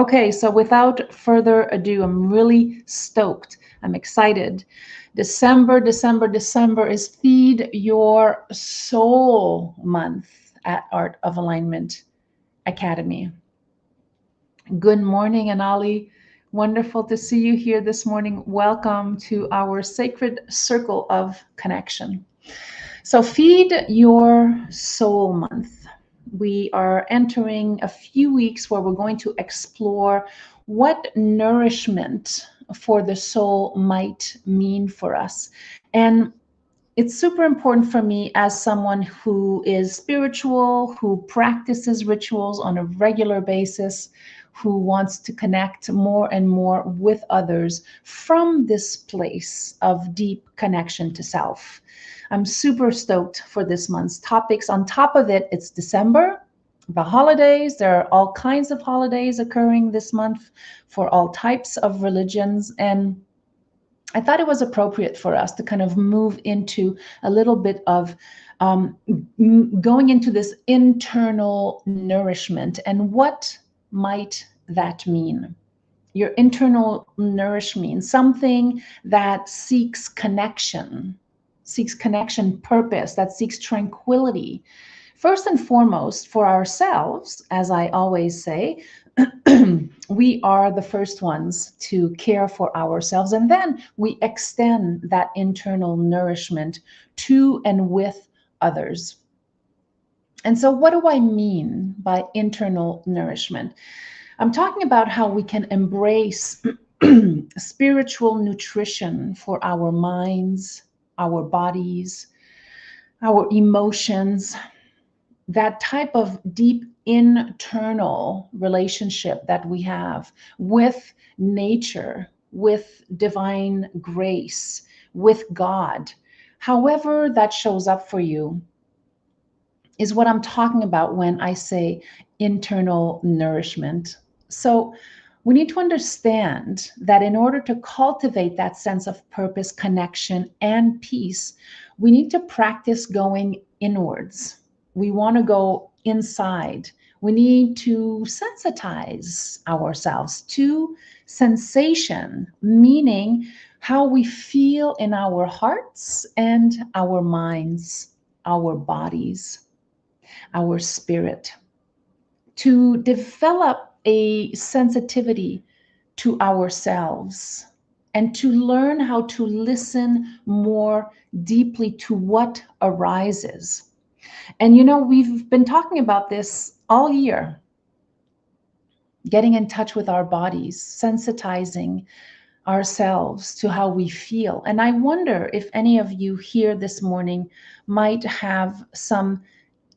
Okay, so without further ado, I'm really stoked. I'm excited. December is Feed Your Soul month at Art of Alignment Academy. Good morning, Anali. Wonderful to see you here this morning. Welcome to our sacred circle of connection. So, Feed Your Soul month. We are entering a few weeks where we're going to explore what nourishment for the soul might mean for us. And it's super important for me as someone who is spiritual, who practices rituals on a regular basis, who wants to connect more and more with others from this place of deep connection to self. I'm super stoked for this month's topics. On top of it, it's December, the holidays. There are all kinds of holidays occurring this month for all types of religions. And I thought it was appropriate for us to kind of move into a little bit of going into this internal nourishment and what might that mean? Your internal nourishment, something that seeks connection, purpose, that seeks tranquility. First and foremost, for ourselves, as I always say, we are the first ones to care for ourselves, and then we extend that internal nourishment to and with others. And so, what do I mean by internal nourishment? I'm talking about how we can embrace spiritual nutrition for our minds, our bodies, our emotions, that type of deep internal relationship that we have with nature, with divine grace, with God. However that shows up for you is what I'm talking about when I say internal nourishment. So we need to understand that in order to cultivate that sense of purpose, connection, and peace, we need to practice going inwards. We want to go inside. We need to sensitize ourselves to sensation, meaning how we feel in our hearts and our minds, our bodies, our spirit, to develop a sensitivity to ourselves and to learn how to listen more deeply to what arises. And we've been talking about this all year, getting in touch with our bodies, sensitizing ourselves to how we feel. And I wonder if any of you here this morning might have some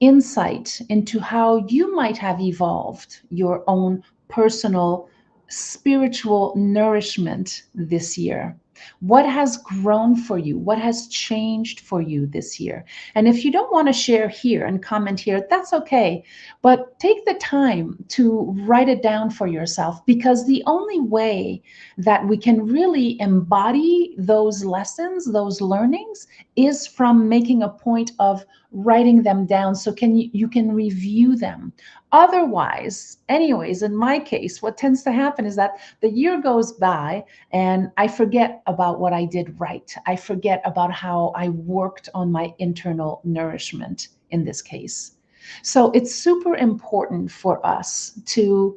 insight into how you might have evolved your own personal spiritual nourishment this year. What has grown for you? What has changed for you this year? And if you don't want to share here and comment here, that's okay. But take the time to write it down for yourself, because the only way that we can really embody those lessons, those learnings, is from making a point of writing them down so you can review them. Otherwise, anyways, in my case, what tends to happen is that the year goes by and I forget about what I did right. I forget about how I worked on my internal nourishment in this case. So it's super important for us to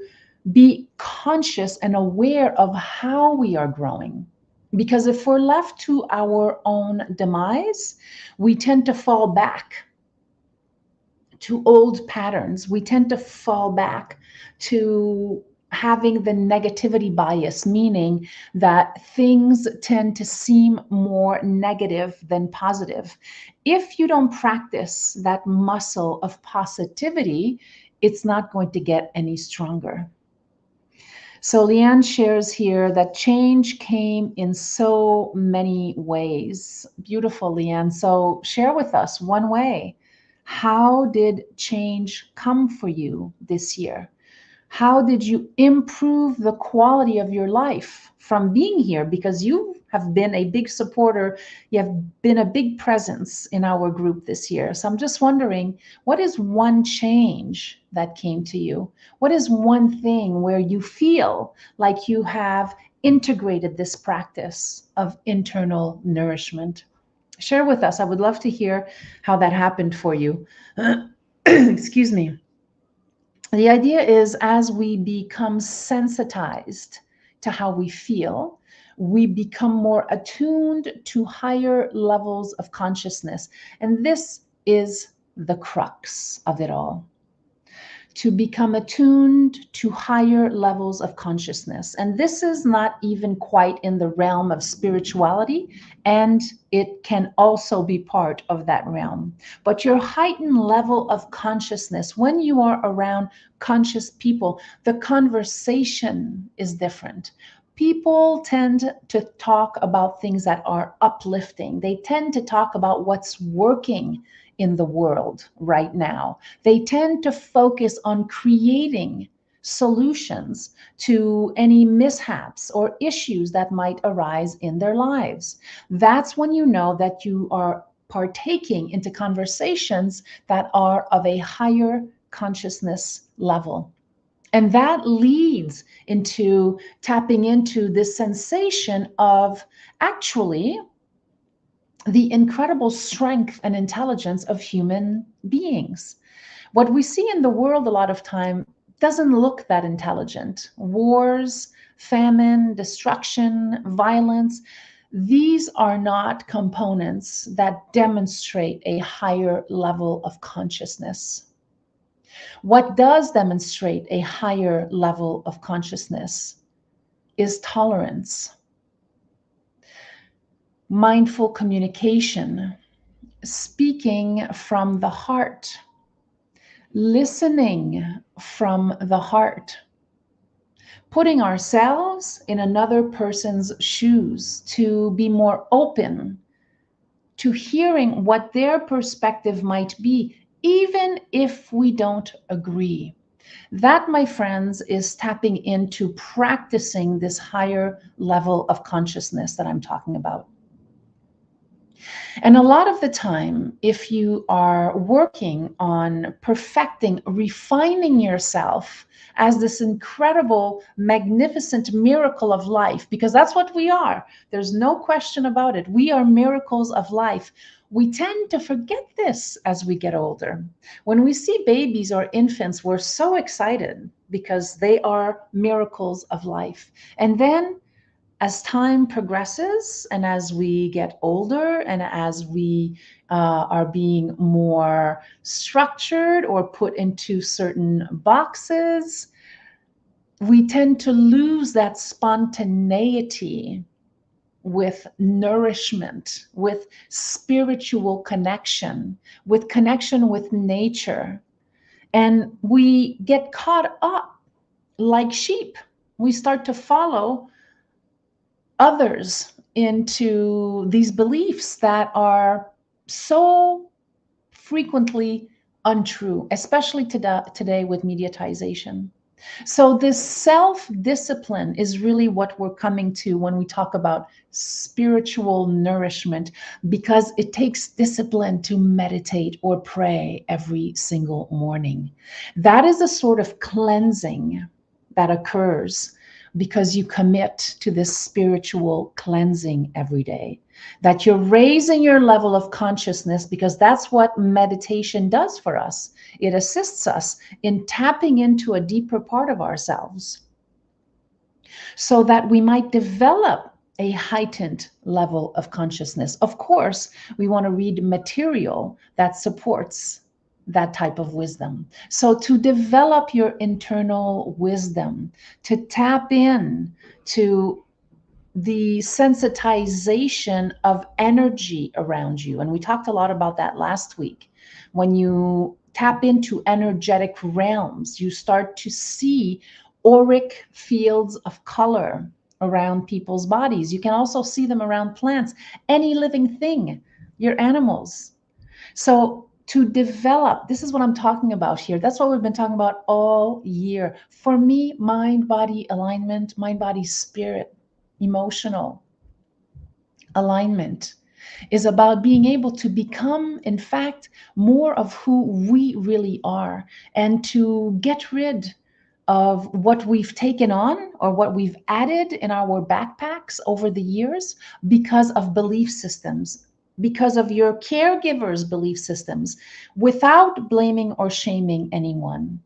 be conscious and aware of how we are growing. Because if we're left to our own demise, we tend to fall back to old patterns. We tend to fall back to having the negativity bias, meaning that things tend to seem more negative than positive. If you don't practice that muscle of positivity, it's not going to get any stronger. So Leanne shares here that change came in so many ways. Beautiful, Leanne. So share with us one way. How did change come for you this year? How did you improve the quality of your life from being here? Because you have been a big supporter, you have been a big presence in our group this year. So I'm just wondering, what is one change that came to you? What is one thing where you feel like you have integrated this practice of internal nourishment? Share with us. I would love to hear how that happened for you. Excuse me. The idea is, as we become sensitized to how we feel, we become more attuned to higher levels of consciousness. And this is the crux of it all, to become attuned to higher levels of consciousness. And this is not even quite in the realm of spirituality, and it can also be part of that realm. But your heightened level of consciousness, when you are around conscious people, the conversation is different. People tend to talk about things that are uplifting. They tend to talk about what's working in the world right now. They tend to focus on creating solutions to any mishaps or issues that might arise in their lives. That's when you know that you are partaking into conversations that are of a higher consciousness level. And that leads into tapping into this sensation of actually the incredible strength and intelligence of human beings. What we see in the world a lot of time doesn't look that intelligent. Wars, famine, destruction, violence, these are not components that demonstrate a higher level of consciousness. What does demonstrate a higher level of consciousness is tolerance, mindful communication, speaking from the heart, listening from the heart, putting ourselves in another person's shoes to be more open to hearing what their perspective might be, even if we don't agree. That, my friends, is tapping into practicing this higher level of consciousness that I'm talking about. And a lot of the time, if you are working on perfecting, refining yourself as this incredible, magnificent miracle of life, because that's what we are, there's no question about it. We are miracles of life. We tend to forget this as we get older. When we see babies or infants, we're so excited because they are miracles of life. And then as time progresses and as we get older and as we are being more structured or put into certain boxes, we tend to lose that spontaneity with nourishment, with spiritual connection, with connection with nature. And we get caught up like sheep. We start to follow others into these beliefs that are so frequently untrue, especially today with mediatization. So this self-discipline is really what we're coming to when we talk about spiritual nourishment, because it takes discipline to meditate or pray every single morning. That is a sort of cleansing that occurs because you commit to this spiritual cleansing every day, that you're raising your level of consciousness, because that's what meditation does for us. It assists us in tapping into a deeper part of ourselves so that we might develop a heightened level of consciousness. Of course, we want to read material that supports that type of wisdom. So to develop your internal wisdom, to tap in to the sensitization of energy around you. And we talked a lot about that last week. When you tap into energetic realms, you start to see auric fields of color around people's bodies. You can also see them around plants, any living thing, your animals. So to develop. This is what I'm talking about here. That's what we've been talking about all year. For me, mind, body alignment, mind, body, spirit, emotional alignment is about being able to become, in fact, more of who we really are, and to get rid of what we've taken on or what we've added in our backpacks over the years because of belief systems, because of your caregiver's belief systems, without blaming or shaming anyone.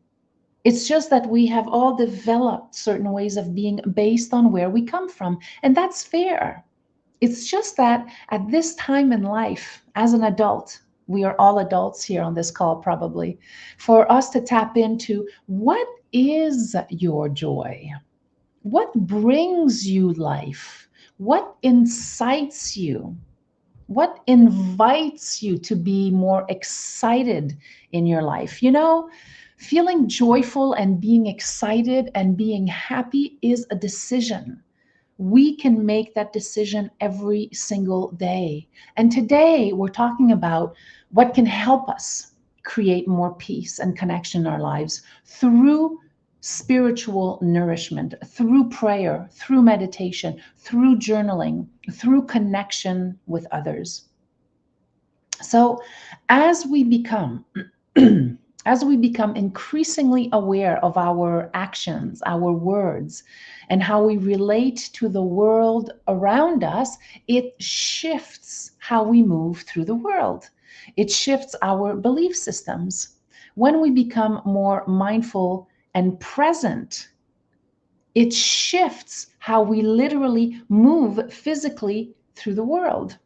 It's just that we have all developed certain ways of being based on where we come from, and that's fair. It's just that at this time in life, as an adult, we are all adults here on this call probably, for us to tap into what is your joy? What brings you life? What incites you? What invites you to be more excited in your life? You know, feeling joyful and being excited and being happy is a decision. We can make that decision every single day. And today we're talking about what can help us create more peace and connection in our lives through spiritual nourishment, through prayer, through meditation, through journaling, through connection with others. So as we become as we become increasingly aware of our actions, our words, and how we relate to the world around us, it shifts how we move through the world. It shifts our belief systems. When we become more mindful and present, it shifts how we literally move physically through the world.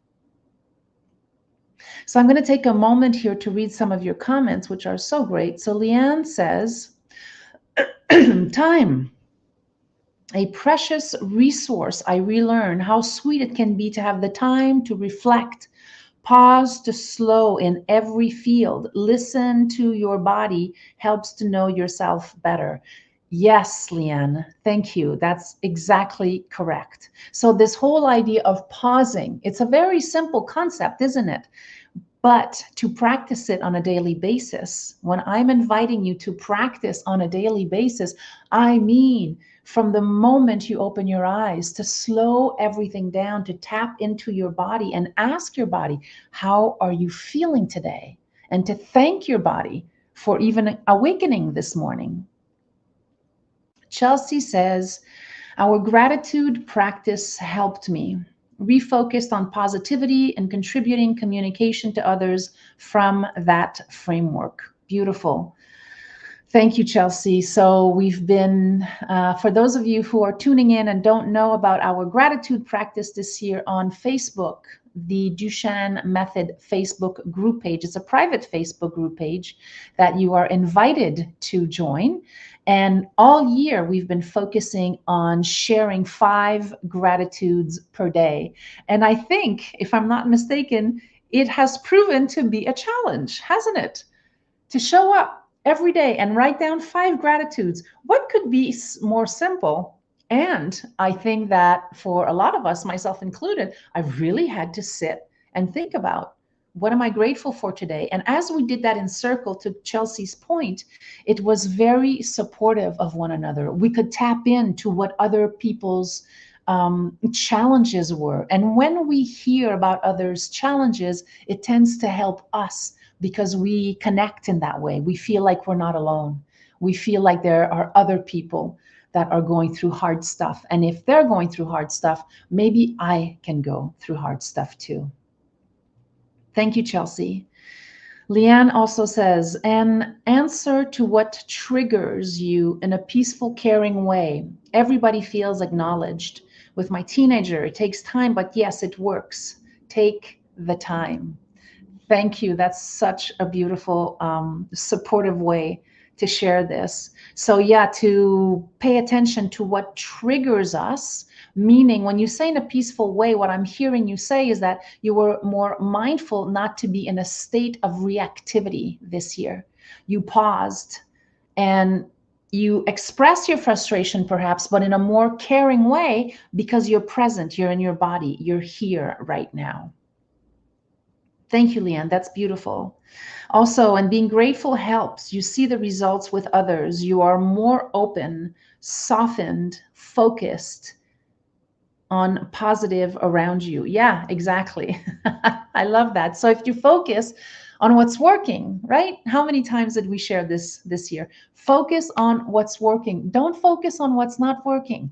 So I'm going to take a moment here to read some of your comments, which are so great. So Leanne says, time, a precious resource. I relearn how sweet it can be to have the time to reflect, pause to slow in every field, listen to your body helps to know yourself better. Yes, Leanne, thank you. That's exactly correct. So this whole idea of pausing, it's a very simple concept, isn't it? But to practice it on a daily basis, when I'm inviting you to practice on a daily basis, I mean from the moment you open your eyes, to slow everything down, to tap into your body and ask your body, how are you feeling today? And to thank your body for even awakening this morning. Chelsea says, our gratitude practice helped me. Refocused on positivity and contributing communication to others from that framework. Beautiful. Thank you, Chelsea. So we've been, for those of you who are tuning in and don't know about our gratitude practice this year on Facebook, the Duchenne Method Facebook group page. It's a private Facebook group page that you are invited to join. And all year, we've been focusing on sharing 5 gratitudes per day. And I think, if I'm not mistaken, it has proven to be a challenge, hasn't it? To show up every day and write down 5 gratitudes. What could be more simple? And I think that for a lot of us, myself included, I really had to sit and think about, what am I grateful for today? And as we did that in circle, to Chelsea's point, it was very supportive of one another. We could tap into what other people's challenges were. And when we hear about others' challenges, it tends to help us because we connect in that way. We feel like we're not alone. We feel like there are other people that are going through hard stuff. And if they're going through hard stuff, maybe I can go through hard stuff too. Thank you, Chelsea. Leanne also says, an answer to what triggers you in a peaceful, caring way. Everybody feels acknowledged. With my teenager, it takes time, but yes, it works. Take the time. Thank you. That's such a beautiful, supportive way to share this. So yeah, to pay attention to what triggers us, meaning when you say in a peaceful way, what I'm hearing you say is that you were more mindful not to be in a state of reactivity this year. You paused and you express your frustration perhaps, but in a more caring way because you're present, you're in your body, you're here right now. Thank you, Leanne. That's beautiful. Also, and being grateful helps. You see the results with others. You are more open, softened, focused on positive around you. Yeah, exactly. I love that. So if you focus on what's working, right? How many times did we share this year? Focus on what's working. Don't focus on what's not working.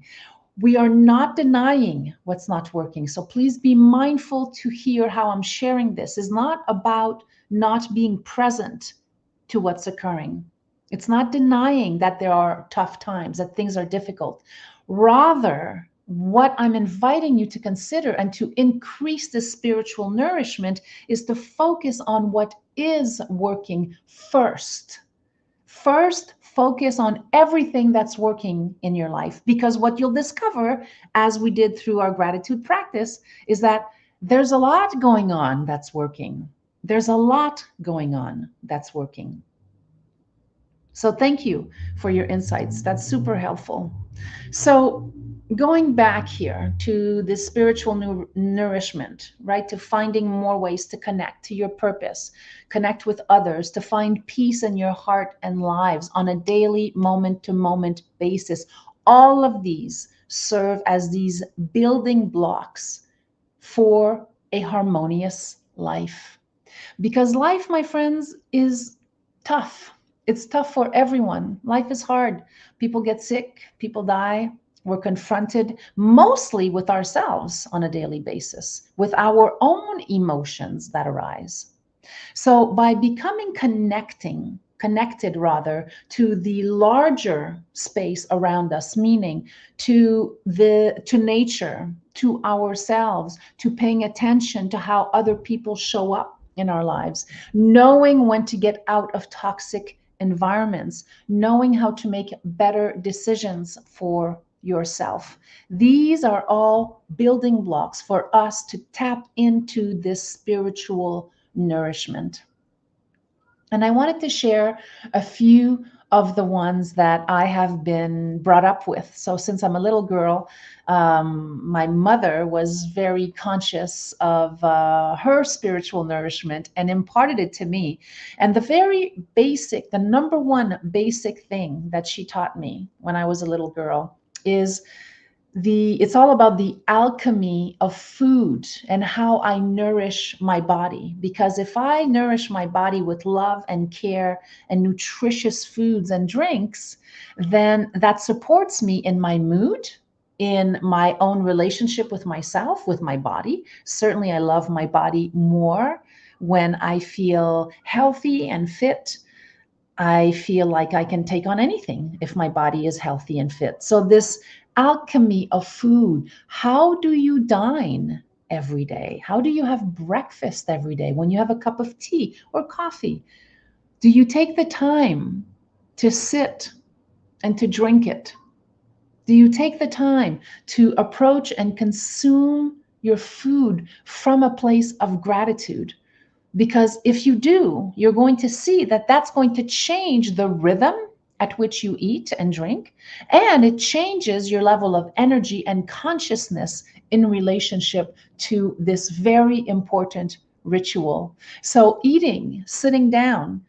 We are not denying what's not working. So please be mindful to hear how I'm sharing this. It's not about not being present to what's occurring. It's not denying that there are tough times, that things are difficult. Rather, what I'm inviting you to consider and to increase the spiritual nourishment is to focus on what is working first. First, focus on everything that's working in your life, because what you'll discover, as we did through our gratitude practice, is that there's a lot going on that's working. There's a lot going on that's working. So thank you for your insights. That's super helpful. So going back here to this spiritual nourishment, right? To finding more ways to connect to your purpose, connect with others, to find peace in your heart and lives on a daily moment to moment basis. All of these serve as these building blocks for a harmonious life. Because life, my friends, is tough. It's tough for everyone. Life is hard. People get sick, people die. We're confronted mostly with ourselves on a daily basis, with our own emotions that arise. So by becoming connected rather to the larger space around us, meaning to nature, to ourselves, to paying attention to how other people show up in our lives, knowing when to get out of toxic environments, knowing how to make better decisions for yourself. These are all building blocks for us to tap into this spiritual nourishment. And I wanted to share a few of the ones that I have been brought up with. So since I'm a little girl, my mother was very conscious of her spiritual nourishment and imparted it to me. And the number one basic thing that she taught me when I was a little girl is it's all about the alchemy of food and how I nourish my body. Because if I nourish my body with love and care and nutritious foods and drinks, then that supports me in my mood, in my own relationship with myself, with my body. Certainly, I love my body more when I feel healthy and fit. I feel like I can take on anything if my body is healthy and fit. So this alchemy of food, how do you dine every day? How do you have breakfast every day when you have a cup of tea or coffee? Do you take the time to sit and to drink it? Do you take the time to approach and consume your food from a place of gratitude? Because if you do, you're going to see that that's going to change the rhythm at which you eat and drink, and it changes your level of energy and consciousness in relationship to this very important ritual. So eating, sitting down,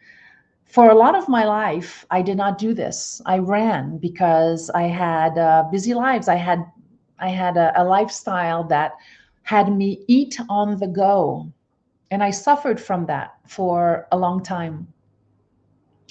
for a lot of my life, I did not do this. I ran because I had busy lives. I had a lifestyle that had me eat on the go, and I suffered from that for a long time.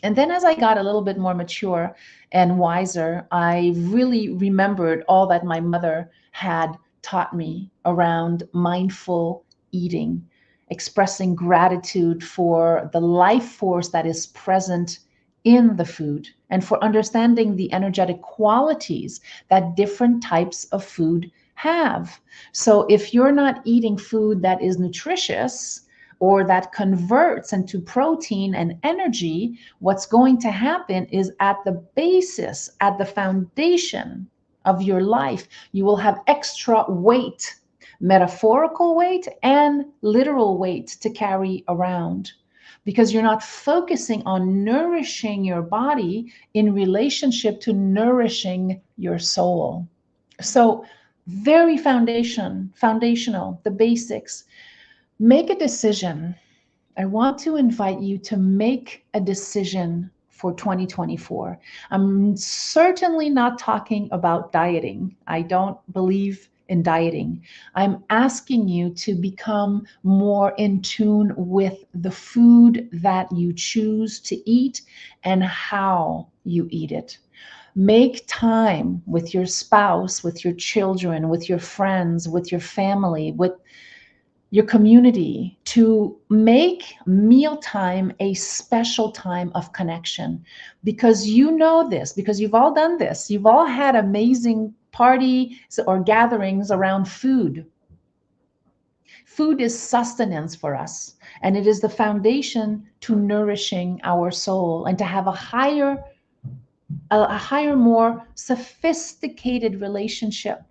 And then as I got a little bit more mature and wiser, I really remembered all that my mother had taught me around mindful eating, expressing gratitude for the life force that is present in the food, and for understanding the energetic qualities that different types of food have. So if you're not eating food that is nutritious, or that converts into protein and energy, what's going to happen is at the basis, at the foundation of your life, you will have extra weight, metaphorical weight and literal weight to carry around, because you're not focusing on nourishing your body in relationship to nourishing your soul. So very foundational, the basics. Make a decision I want to invite you to make a decision for 2024. I'm certainly not talking about dieting. I don't believe in dieting. I'm asking you to become more in tune with the food that you choose to eat and how you eat it. Make time with your spouse, with your children, with your friends, with your family, with your community, to make mealtime a special time of connection. Because you know this, because you've all done this. You've all had amazing parties or gatherings around food. Food is sustenance for us, and it is the foundation to nourishing our soul and to have a higher, more sophisticated relationship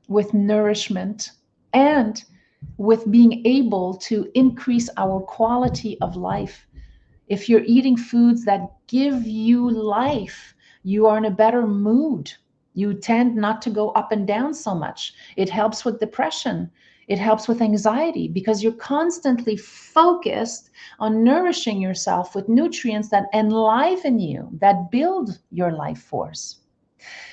with nourishment and with being able to increase our quality of life. If you're eating foods that give you life, you are in a better mood. You tend not to go up and down so much. It helps with depression. It helps with anxiety because you're constantly focused on nourishing yourself with nutrients that enliven you, that build your life force.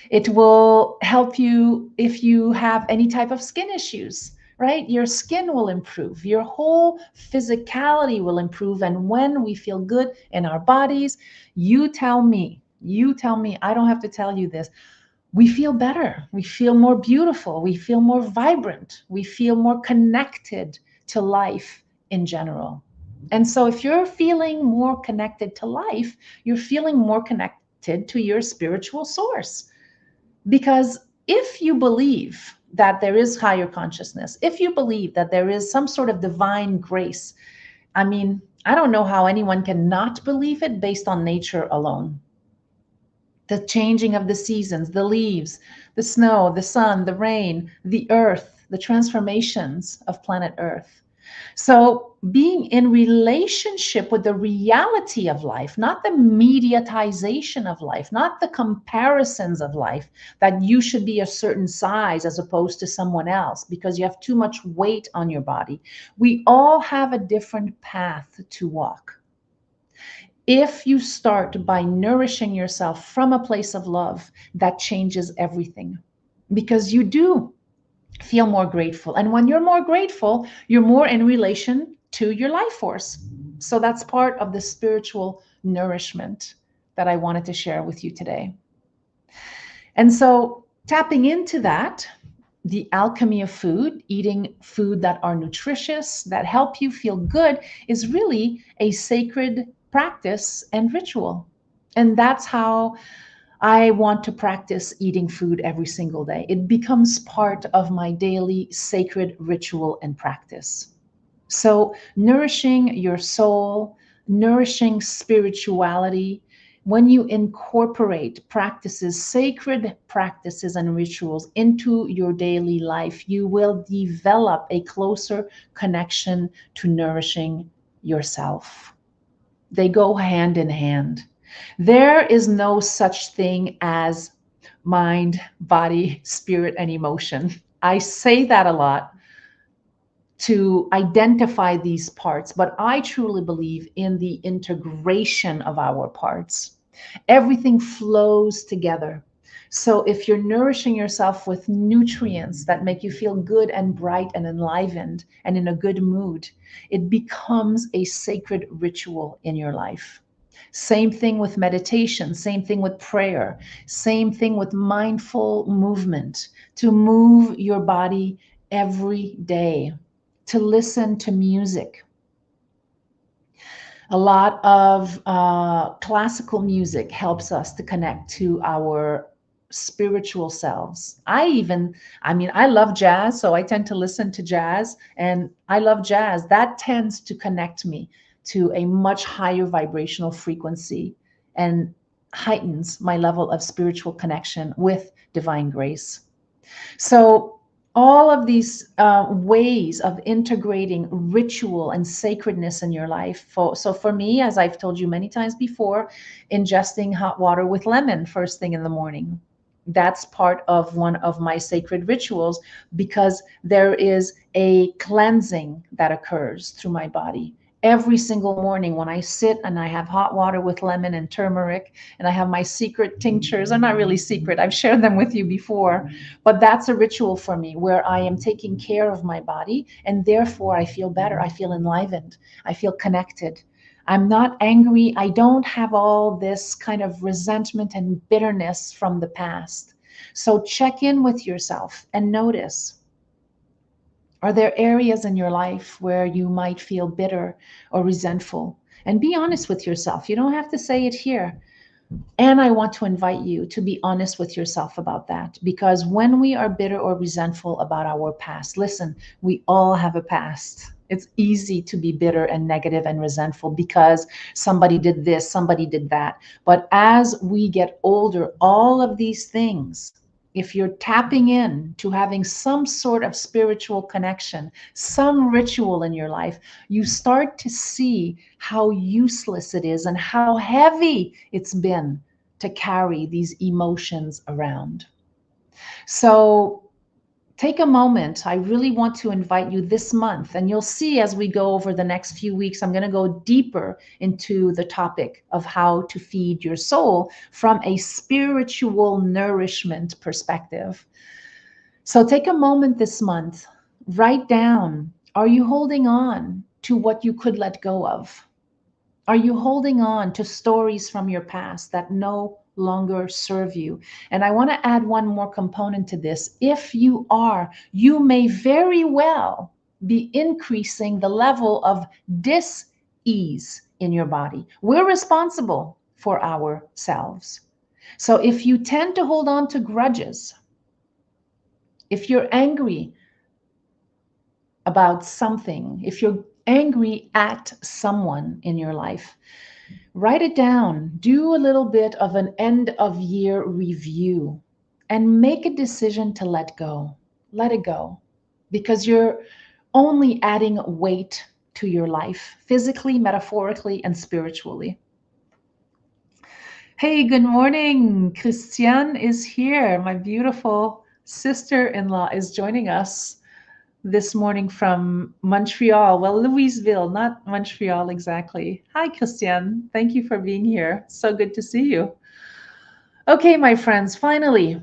It will help you if you have any type of skin issues, right? Your skin will improve, your whole physicality will improve. And when we feel good in our bodies, you tell me, I don't have to tell you this. We feel better, we feel more beautiful, we feel more vibrant, we feel more connected to life in general. And so, if you're feeling more connected to life, you're feeling more connected to your spiritual source. Because if you believe that there is higher consciousness, if you believe that there is some sort of divine grace, I mean, I don't know how anyone can not believe it based on nature alone. The changing of the seasons, the leaves, the snow, the sun, the rain, the earth, the transformations of planet Earth. So, being in relationship with the reality of life, not the mediatization of life, not the comparisons of life, that you should be a certain size as opposed to someone else because you have too much weight on your body. We all have a different path to walk. If you start by nourishing yourself from a place of love, that changes everything because you do feel more grateful. And when you're more grateful, you're more in relation to your life force. So that's part of the spiritual nourishment that I wanted to share with you today. And so, tapping into that, the alchemy of food, eating food that are nutritious, that help you feel good, is really a sacred practice and ritual. And that's how I want to practice eating food every single day. It becomes part of my daily sacred ritual and practice. So, nourishing your soul, nourishing spirituality, when you incorporate practices, sacred practices and rituals into your daily life, you will develop a closer connection to nourishing yourself. They go hand in hand. There is no such thing as mind, body, spirit, and emotion. I say that a lot to identify these parts, but I truly believe in the integration of our parts. Everything flows together. So if you're nourishing yourself with nutrients that make you feel good and bright and enlivened and in a good mood, it becomes a sacred ritual in your life. Same thing with meditation, same thing with prayer, same thing with mindful movement, to move your body every day, to listen to music. A lot of classical music helps us to connect to our spiritual selves. I love jazz, so I tend to listen to jazz, and I love jazz. That tends to connect me to a much higher vibrational frequency and heightens my level of spiritual connection with divine grace. So, all of these ways of integrating ritual and sacredness in your life. So, for me, as I've told you many times before, ingesting hot water with lemon first thing in the morning. That's part of one of my sacred rituals because there is a cleansing that occurs through my body Every single morning when I sit and I have hot water with lemon and turmeric, and I have my secret tinctures. They're not really secret, I've shared them with you before, but that's a ritual for me where I am taking care of my body, and therefore I feel better. I feel enlivened. I feel connected. I'm not angry. I don't have all this kind of resentment and bitterness from the past. So check in with yourself and notice, are there areas in your life where you might feel bitter or resentful? And be honest with yourself. You don't have to say it here. And I want to invite you to be honest with yourself about that. Because when we are bitter or resentful about our past, listen, we all have a past. It's easy to be bitter and negative and resentful because somebody did this, somebody did that. But as we get older, all of these things, if you're tapping in to having some sort of spiritual connection, some ritual in your life, you start to see how useless it is and how heavy it's been to carry these emotions around. So take a moment. I really want to invite you this month, and you'll see as we go over the next few weeks, I'm going to go deeper into the topic of how to feed your soul from a spiritual nourishment perspective. So take a moment this month, write down, are you holding on to what you could let go of? Are you holding on to stories from your past that no longer serve you? And I want to add one more component to this. If you are, you may very well be increasing the level of dis-ease in your body. We're responsible for ourselves. So if you tend to hold on to grudges, if you're angry about something, if you're angry at someone in your life, write it down. Do a little bit of an end of year review and make a decision to let go. Let it go, because you're only adding weight to your life, physically, metaphorically, and spiritually. Hey, good morning. Christiane is here. My beautiful sister-in-law is joining us this morning from Montreal. Well, Louisville, not Montreal exactly. Hi, Christiane. Thank you for being here. So good to see you. Okay, my friends, finally,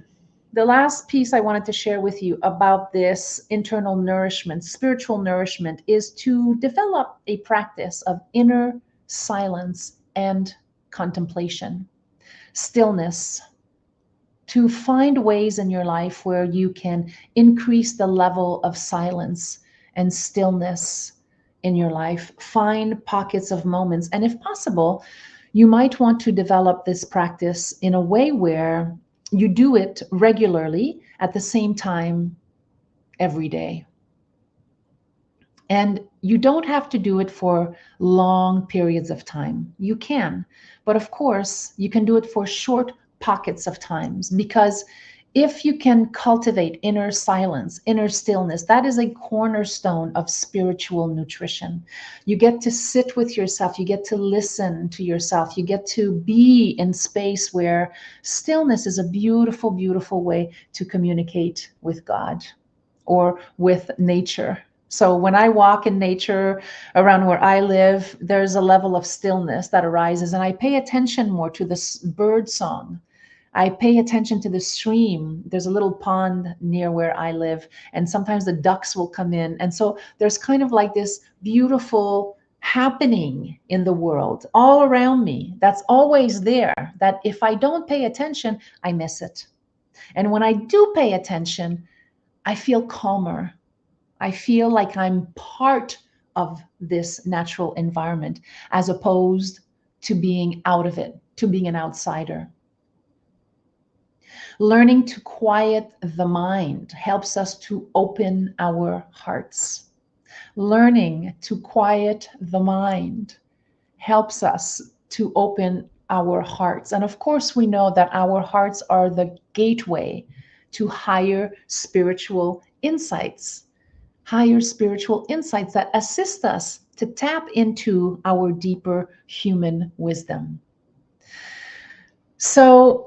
the last piece I wanted to share with you about this internal nourishment, spiritual nourishment, is to develop a practice of inner silence and contemplation, stillness, to find ways in your life where you can increase the level of silence and stillness in your life. Find pockets of moments. And if possible, you might want to develop this practice in a way where you do it regularly at the same time every day. And you don't have to do it for long periods of time. You can, but of course, you can do it for short pockets of times, because if you can cultivate inner silence, inner stillness, that is a cornerstone of spiritual nutrition. You get to sit with yourself, you get to listen to yourself, you get to be in space where stillness is a beautiful, beautiful way to communicate with God or with nature. So when I walk in nature around where I live, there's a level of stillness that arises, and I pay attention more to this bird song. I pay attention to the stream. There's a little pond near where I live, and sometimes the ducks will come in. And so there's kind of like this beautiful happening in the world all around me that's always there, that if I don't pay attention, I miss it. And when I do pay attention, I feel calmer. I feel like I'm part of this natural environment as opposed to being out of it, to being an outsider. Learning to quiet the mind helps us to open our hearts. Learning to quiet the mind helps us to open our hearts. And of course, we know that our hearts are the gateway to higher spiritual insights that assist us to tap into our deeper human wisdom. So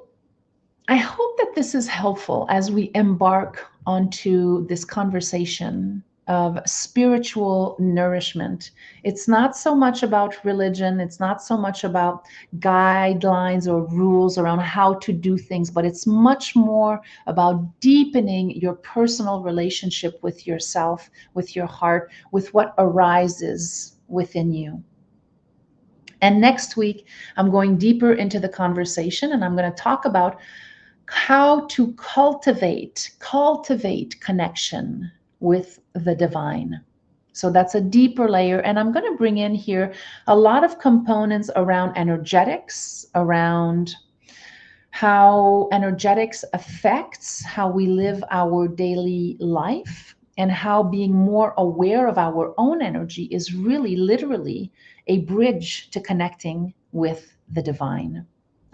I hope that this is helpful as we embark onto this conversation of spiritual nourishment. It's not so much about religion, it's not so much about guidelines or rules around how to do things, but it's much more about deepening your personal relationship with yourself, with your heart, with what arises within you. And next week, I'm going deeper into the conversation, and I'm going to talk about how to cultivate connection with the divine. So that's a deeper layer. And I'm going to bring in here a lot of components around energetics, around how energetics affects how we live our daily life, and how being more aware of our own energy is really literally a bridge to connecting with the divine.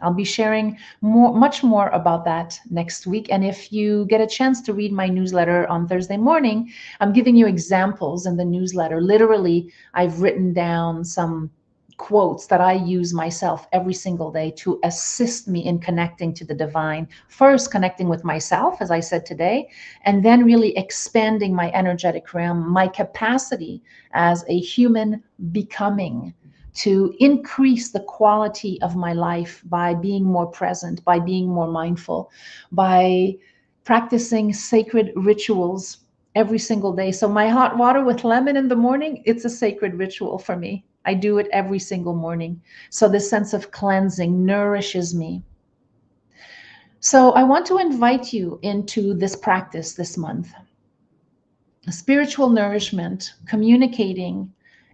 I'll be sharing much more about that next week. And if you get a chance to read my newsletter on Thursday morning, I'm giving you examples in the newsletter. Literally, I've written down some quotes that I use myself every single day to assist me in connecting to the divine. First, connecting with myself, as I said today, and then really expanding my energetic realm, my capacity as a human becoming, to increase the quality of my life by being more present, by being more mindful, by practicing sacred rituals every single day. So my hot water with lemon in the morning, it's a sacred ritual for me. I do it every single morning. So this sense of cleansing nourishes me. So I want to invite you into this practice this month. Spiritual nourishment, communicating,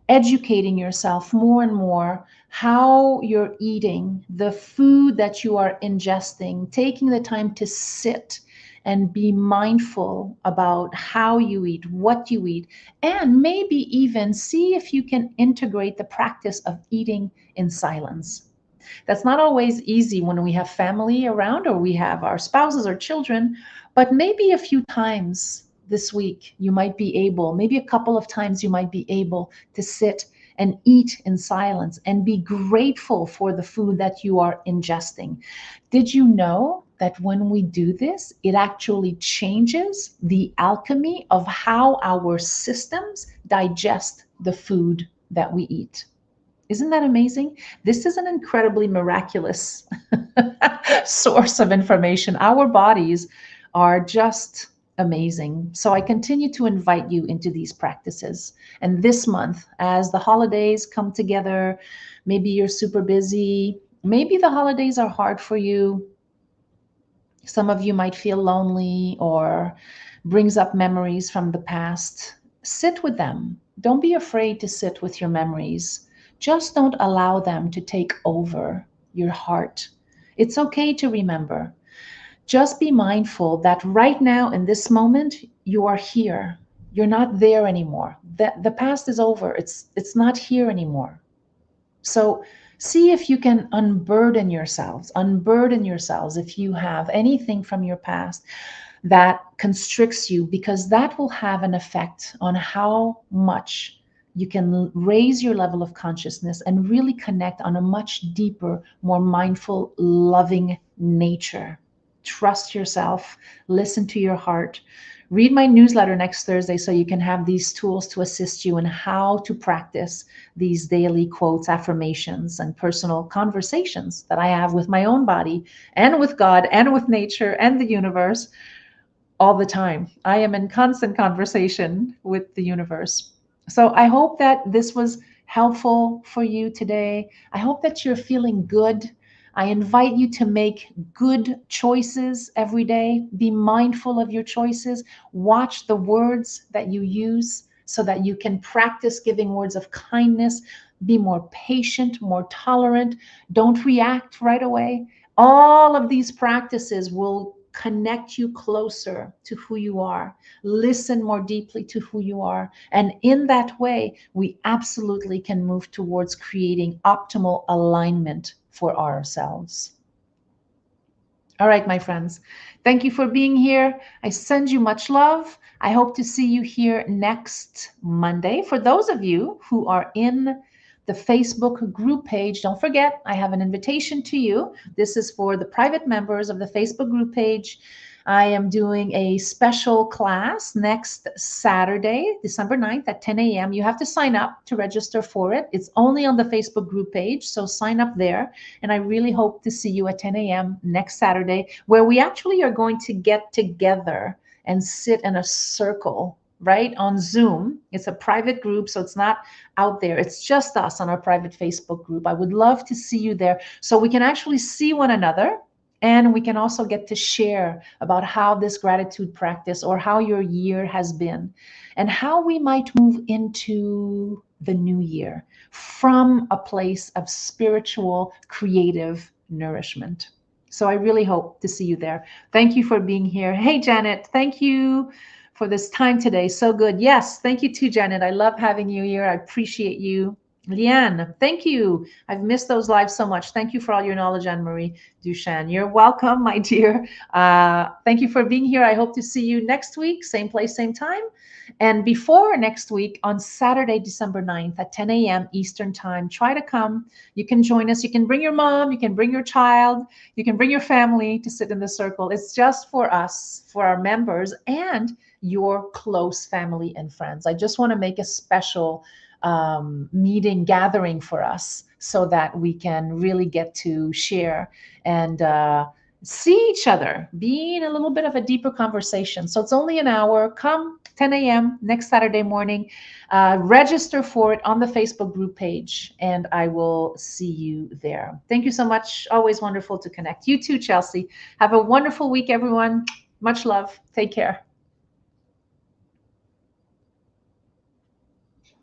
educating yourself more and more how you're eating, the food that you are ingesting, taking the time to sit and be mindful about how you eat, what you eat, and maybe even see if you can integrate the practice of eating in silence. That's not always easy when we have family around or we have our spouses or children, but maybe a few times this week you might be able, maybe a couple of times you might be able to sit and eat in silence and be grateful for the food that you are ingesting. Did you know that when we do this, it actually changes the alchemy of how our systems digest the food that we eat? Isn't that amazing? This is an incredibly miraculous source of information. Our bodies are just amazing. So I continue to invite you into these practices. And this month, as the holidays come together, maybe you're super busy, maybe the holidays are hard for you. Some of you might feel lonely or brings up memories from the past. Sit with them. Don't be afraid to sit with your memories. Just don't allow them to take over your heart. It's okay to remember. Just be mindful that right now in this moment, you are here. You're not there anymore. The past is over. It's not here anymore. So see if you can unburden yourselves if you have anything from your past that constricts you, because that will have an effect on how much you can raise your level of consciousness and really connect on a much deeper, more mindful, loving nature. Trust yourself, listen to your heart. Read my newsletter next Thursday so you can have these tools to assist you in how to practice these daily quotes, affirmations, and personal conversations that I have with my own body and with God and with nature and the universe all the time. I am in constant conversation with the universe. So I hope that this was helpful for you today. I hope that you're feeling good. I invite you to make good choices every day. Be mindful of your choices. Watch the words that you use so that you can practice giving words of kindness. Be more patient, more tolerant. Don't react right away. All of these practices will connect you closer to who you are. Listen more deeply to who you are. And in that way, we absolutely can move towards creating optimal alignment for ourselves. All right, my friends, thank you for being here. I send you much love. I hope to see you here next Monday. For those of you who are in the Facebook group page, don't forget, I have an invitation to you. This is for the private members of the Facebook group page. I am doing a special class next Saturday, December 9th at 10 a.m. You have to sign up to register for it. It's only on the Facebook group page, so sign up there. And I really hope to see you at 10 a.m. next Saturday, where we actually are going to get together and sit in a circle, right, on Zoom. It's a private group, so it's not out there. It's just us on our private Facebook group. I would love to see you there so we can actually see one another, and we can also get to share about how this gratitude practice or how your year has been and how we might move into the new year from a place of spiritual, creative nourishment. So I really hope to see you there. Thank you for being here. Hey, Janet, thank you for this time today. So good. Yes, thank you too, Janet. I love having you here. I appreciate you. Liane, thank you. I've missed those lives so much. Thank you for all your knowledge, Anne-Marie Duchan. You're welcome, my dear. Thank you for being here. I hope to see you next week, same place, same time. And before next week, on Saturday, December 9th at 10 a.m. Eastern Time, try to come. You can join us. You can bring your mom. You can bring your child. You can bring your family to sit in the circle. It's just for us, for our members, and your close family and friends. I just want to make a special meeting gathering for us so that we can really get to share and see each other, be in a little bit of a deeper conversation. So it's only an hour. Come 10 a.m. next Saturday morning. Register for it on the Facebook group page, and I will see you there. Thank you so much. Always wonderful to connect. You too, Chelsea. Have a wonderful week, everyone. Much love. Take care.